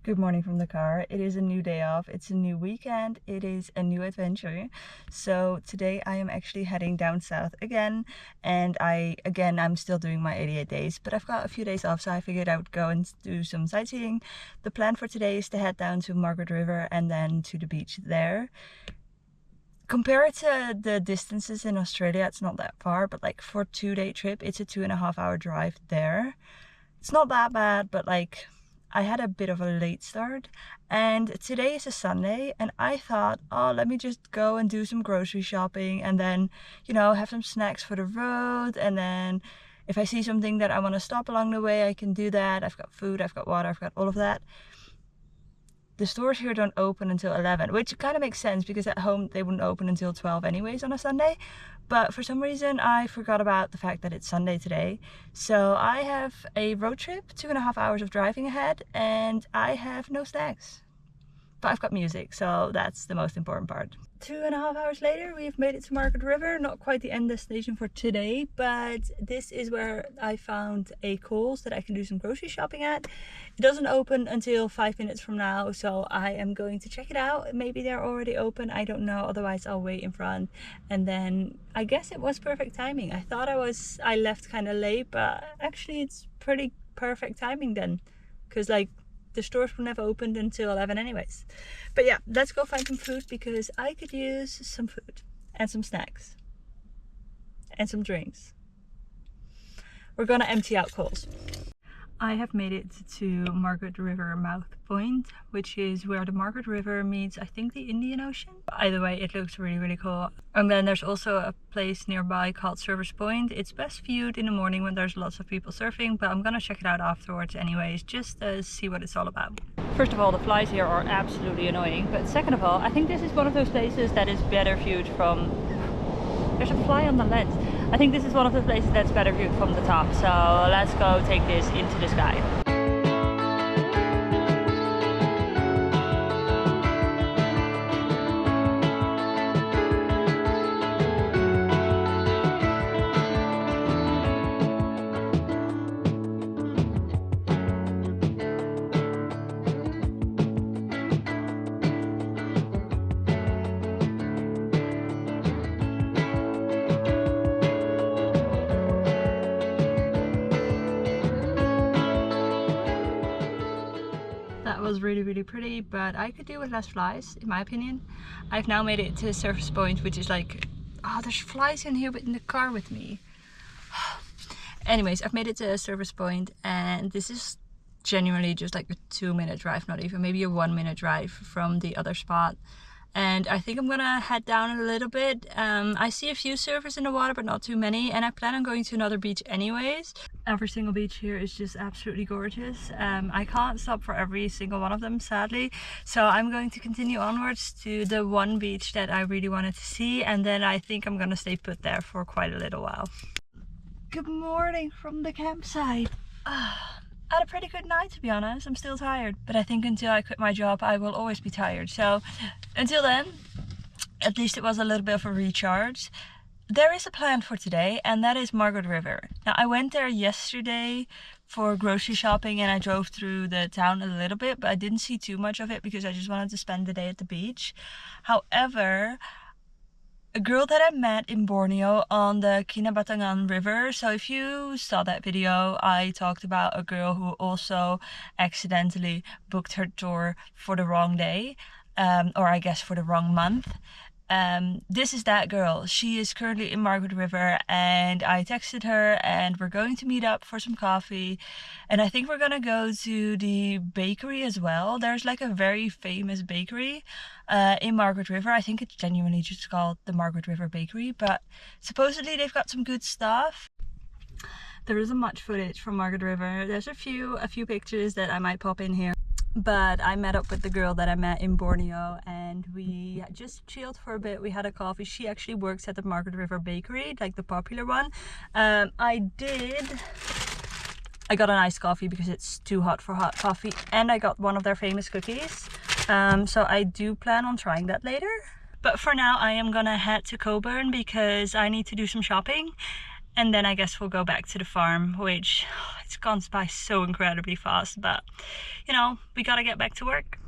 Good morning from the car. It is a new day off, it's a new weekend, it is a new adventure. So today I am actually heading down south again, and I'm still doing my 88 days, but I've got a few days off, so I figured I would go and do some sightseeing. The plan for today is to head down to Margaret River and then to the beach there. Compared to the distances in Australia, it's not that far, but like for a 2-day trip, it's a 2.5-hour drive there. It's not that bad, but like I had a bit of a late start, and today is a Sunday, and I thought, oh, let me just go and do some grocery shopping and then, you know, have some snacks for the road, and then if I see something that I want to stop along the way, I can do that. I've got food, I've got water, I've got all of that. The stores here don't open until 11, which kind of makes sense because at home they wouldn't open until 12 anyways on a Sunday. But for some reason I forgot about the fact that it's Sunday today. So I have a road trip, 2.5 hours of driving ahead, and I have no snacks. But I've got music, so that's the most important part. 2.5 hours later, we've made it to Margaret River. Not quite the end destination for today, but this is where I found a Coles that I can do some grocery shopping at. It doesn't open until 5 minutes from now, so I am going to check it out. Maybe they're already open, I don't know. Otherwise, I'll wait in front. And then I guess it was perfect timing. I thought I left kind of late, but actually it's pretty perfect timing then, because like the stores were never opened until 11 anyways. But yeah, let's go find some food because I could use some food and some snacks and some drinks. We're gonna empty out Coles. I have made it to Margaret River mouth point, which is where the Margaret River meets, I think, the Indian Ocean. Either way, it looks really cool. And then there's also a place nearby called Surfers Point. It's best viewed in the morning when there's lots of people surfing, but I'm gonna check it out afterwards anyways, just to see what it's all about. First of all, the flies here are absolutely annoying, but second of all, I think this is one of those places that is better viewed from... There's a fly on the lens. I think this is one of the places that's better viewed from the top, so let's go take this into the sky. Was really pretty, but I could do with less flies in my opinion. I've now made it to Surfers Point, which is like, oh, there's flies in here but in the car with me. Anyways, I've made it to Surfers Point, and this is genuinely just like a 2-minute drive, not even, maybe a 1-minute drive from the other spot. And I think I'm gonna head down a little bit. I see a few surfers in the water, but not too many, and I plan on going to another beach anyways. Every single beach here is just absolutely gorgeous. I can't stop for every single one of them, sadly, so I'm going to continue onwards to the one beach that I really wanted to see, and then I think I'm gonna stay put there for quite a little while. Good morning from the campsite. I had a pretty good night, to be honest. I'm still tired, but I think until I quit my job I will always be tired, so until then at least it was a little bit of a recharge. There is a plan for today, and that is Margaret River. Now, I went there yesterday for grocery shopping and I drove through the town a little bit, but I didn't see too much of it because I just wanted to spend the day at the beach. However, a girl that I met in Borneo on the Kinabatangan River. So if you saw that video, I talked about a girl who also accidentally booked her tour for the wrong day, or I guess for the wrong month. This is that girl. She is currently in Margaret River, and I texted her and we're going to meet up for some coffee, and I think we're gonna go to the bakery as well. There's like a very famous bakery in Margaret River. I think it's genuinely just called the Margaret River Bakery, but supposedly they've got some good stuff. There isn't much footage from Margaret River. There's a few pictures that I might pop in here. But I met up with the girl that I met in Borneo, and we just chilled for a bit. We had a coffee. She actually works at the Margaret River Bakery, like the popular one. I got an iced coffee because it's too hot for hot coffee, and I got one of their famous cookies. So I do plan on trying that later. But for now I am gonna head to Coburn because I need to do some shopping. And then I guess we'll go back to the farm, which it's gone by so incredibly fast, but you know, we gotta get back to work.